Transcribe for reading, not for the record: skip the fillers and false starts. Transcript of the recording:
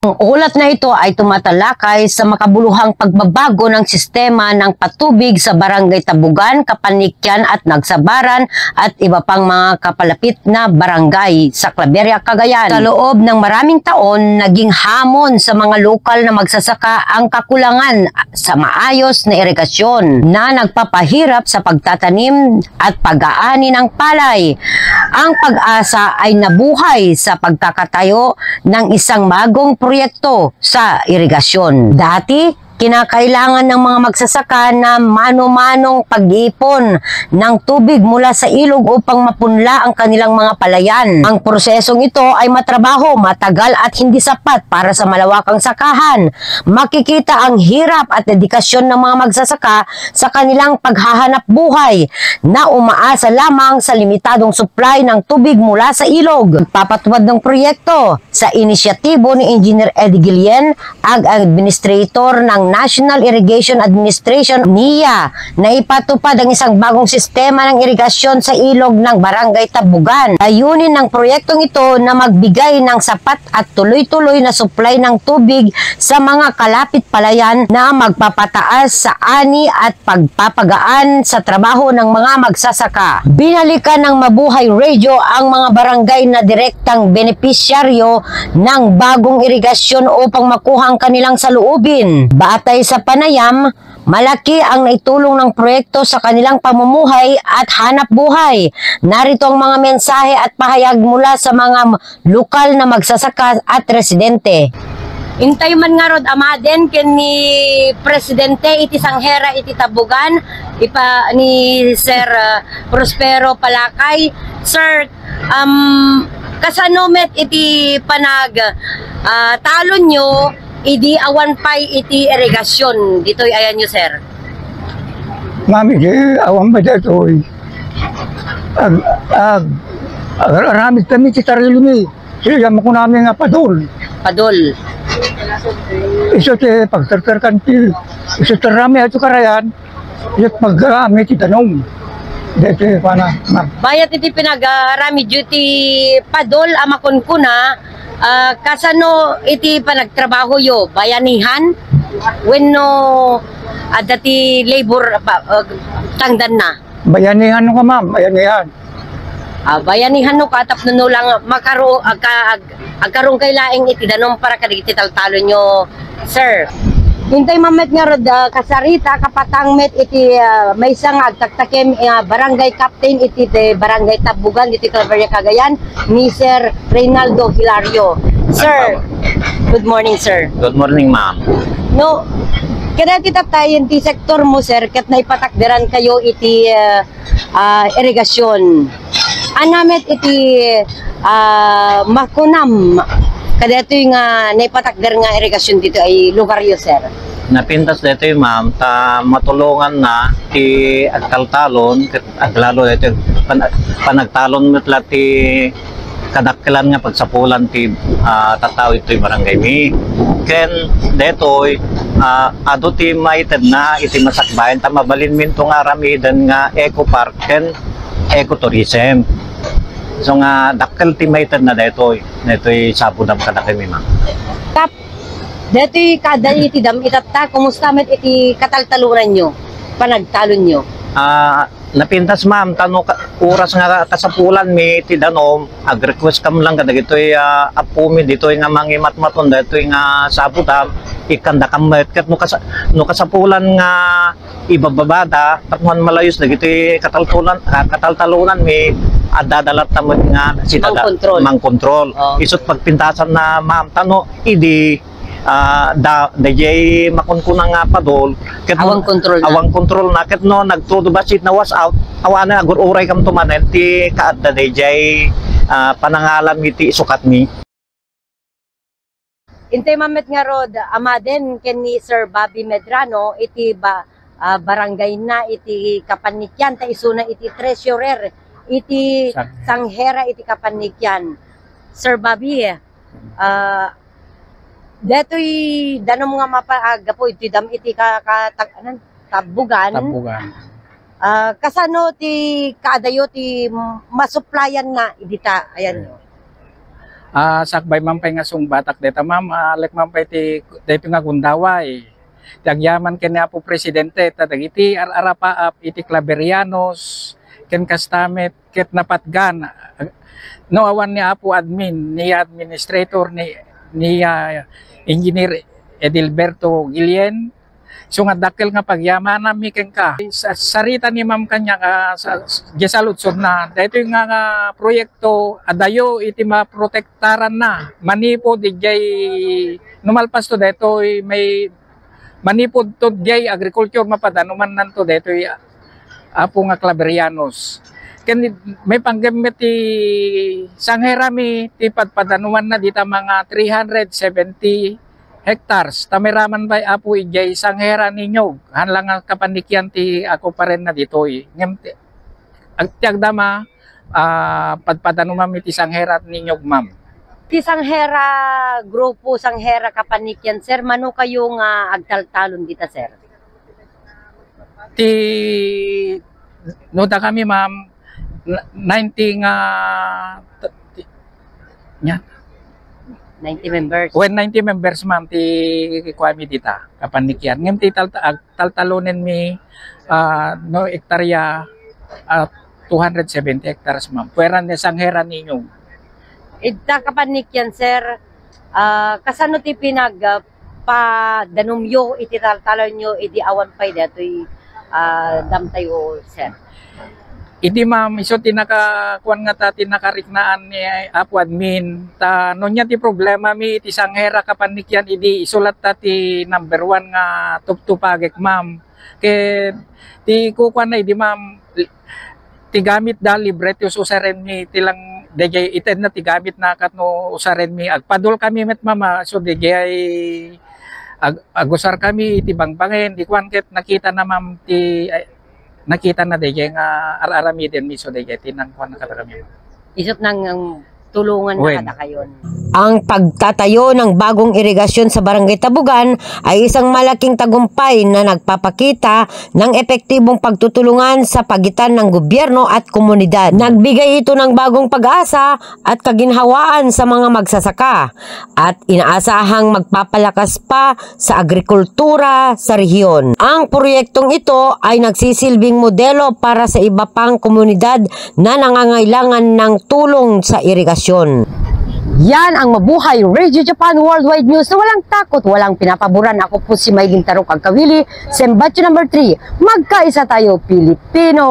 Ang ulat na ito ay tumatalakay sa makabuluhang pagbabago ng sistema ng patubig sa Barangay Tabugan, Kapanikyan at Nagsabaran at iba pang mga kapalapit na barangay sa Claveria, Cagayan. Sa loob ng maraming taon, naging hamon sa mga lokal na magsasaka ang kakulangan sa maayos na irigasyon na nagpapahirap sa pagtatanim at pag-aani ng palay. Ang Pag-asa ay nabuhay sa pagkakatayo ng isang bagong proyekto sa irigasyon. Dati, kinakailangan ng mga magsasaka na mano-manong pag-iipon ng tubig mula sa ilog upang mapunla ang kanilang mga palayan. Ang prosesong ito ay matrabaho, matagal at hindi sapat para sa malawakang sakahan. Makikita ang hirap at dedikasyon ng mga magsasaka sa kanilang paghahanap buhay na umaasa lamang sa limitadong supply ng tubig mula sa ilog. Papatupad ng proyekto sa inisyatibo ni Engineer Eddie Guillen, administrator ng National Irrigation Administration NIA, na ipatupad ang isang bagong sistema ng irigasyon sa ilog ng Barangay Tabugan. Layunin ng proyektong ito na magbigay ng sapat at tuloy-tuloy na supply ng tubig sa mga kalapit palayan na magpapataas sa ani at pagpapagaan sa trabaho ng mga magsasaka. Binalikan ng Mabuhay Radio ang mga barangay na direktang benepisyaryo ng bagong irigasyon upang makuha ang kanilang saloobin. Batay sa panayam, malaki ang naitulong ng proyekto sa kanilang pamumuhay at hanap buhay. Narito ang mga mensahe at pahayag mula sa mga lokal na magsasaka at residente. Intay man nga rod amaden ken ni Presidente iti Sanghera iti Tabugan ipa ni Sir Prospero Palakay. Sir, kasano met iti panag talon nyo idi awan pay iti irigasyon ditoy ayan nyo, sir. Mami, awan pa ditoy. Aramid kami si sarili mi. Siya mo ko namin nga padol. Padol. Iso ti pagtartarkan ti. Iso tarami ato karayan. Iso pag-rami ti tanong. Dito pana. Bayat iti pinag-rami duty padol amakon ko na. Kasano iti panagtrabaho yo? Bayanihan? Wenno dati labor tangdan na? Bayanihan no ka, ma'am. Bayanihan. Bayanihan no katap no lang makaro agkarong kay laing iti danom para kadagiti taltalo nyo, sir. Hintay mamet nga rod kasarita kapatang met iti may isang agtaktakem barangay captain iti barangay Tabugan iti Claveria, Cagayan ni Sir Reynaldo Hilario. Sir, good morning, sir. Good morning, ma'am. No, kada kita tayo ti sektor mo, sir, kat naipatakderan kayo iti irigasyon. Anamet iti makunam kada ito yung naipatakder nga irigasyon dito ay lugar yo, sir. Napintas dito yung ma'am, ta matulungan na ti agtaltalon, aglalo dito panagtalon metla ti kadakkelan nga pagsapulan ti tataw ito yung barangay mi. Ken dito ado ti maited na iti masakbayan ta mabalin minto nga ramidan nga eco park ken ecotourism. So nga dakkel ti maited na detoy sabudam kadakkel mi ma'am. Kap detoy kada iti dam itatta kumusta met iti kataltalunan nyo panagtalon nyo? Napintas ma'am tano oras nga kasapulan mi ti danom ag-request kam lang kada gitoy apumi ditoy nga mangimatmaton detoy nga sabudam ikanda kamet ket no kasapulan nga ibababada patman malayos dagiti kataltalunan mi adadalat tamad nga si mang control. Isot pagpintasan na ma'am tano idi dayay makunkuna nga padol ket awang control na ket no nagtudo basit na was out awana agururay kam tumanen ti kaadda dayay panangalam iti sukat mi. Intay mamet nga rod amaden ken ni Sir Bobby Medrano iti barangay na iti Kapanikyan ta isuna iti treasurer iti Sanghera iti Kapanikyan. Sir Bobby, detoy danom nga mapaagapo iti dam iti Tabugan. Kasano ti kaadayo ti masuplayan nga idita ayan nyo? sakbay mampay nga sung batak deta ma'am, alek mampay ti dito nga gundaway. Tagyaman kani Apo Presidente, tadagiti ararapaap iti Claverianos, ken kastamet, ket napatgan. No awan ni Apo Admin, ni Administrator, ni Engineer Edilberto Gilien. So nga dakkel nga pagyaman nami ken ka. Sa sarita ni ma'am kanya sa gisaludsod na daytoy nga proyekto adayo iti maprotektaran na. Manipod dijay numalpas to daytoy may manipod to dijay agriculture mapadanuman nanto daytoy Apo nga Claverianos. Ken may panggamit ti sangherami ti padpadanuman na dita mga 370 hectares. Tamiraman bay Apo ijay sanghera ninyo. Hanlang nga kapanikyan ti ako pa rin na ditoy. Ngem agtiagdama padpadanuman iti sanghera ninyo ma'am. Ti Sanghera grupo, Sanghera Kapanikyan, sir, mano kayo nga agtaltalon dita, sir? Ti noda kami ma'am 90 nga nya 90 members. when 90 members ma'am ti kwami dita kapanikyan ngem ti taltalonen mi no hektarya 270 hectares ma'am puweran ni sanghera ninyo. Ita Kapanikyan, sir, kasano ti padanumyo iti taltalon nyo iti awan pay datoy damtayo, sir? Idi ma'am, iso tinakakuan nga ta tinakariknaan ni Apo Admin. Ta nonya ti problema mi iti sanghera kapanikyan idi isulat ta ti number 1 nga tuptupagek ma'am. Ke ti kukuan na idi ma'am ti gamit da libre ti usaren mi tilang dejay iten na ti gamit na kat no usaren mi agpadol kami met mama so dejay agusar kami iti bangbangen di kuan ket nakita na ma'am ti nakita na dejay nga ararami din mi so dejay tinang kuan na kami. Isot nang tulungan Wen. na kayon. Ang pagtatayo ng bagong irigasyon sa Barangay Tabugan ay isang malaking tagumpay na nagpapakita ng epektibong pagtutulungan sa pagitan ng gobyerno at komunidad. Nagbigay ito ng bagong pag-asa at kaginhawaan sa mga magsasaka at inaasahang magpapalakas pa sa agrikultura sa rehiyon. Ang proyektong ito ay nagsisilbing modelo para sa iba pang komunidad na nangangailangan ng tulong sa irigasyon. Yan ang Mabuhay Radio Japan Worldwide News na walang takot, walang pinapaboran. Ako po si Maylin Tarok Agkawili, Sembatyo number 3. Magkaisa tayo, Pilipino!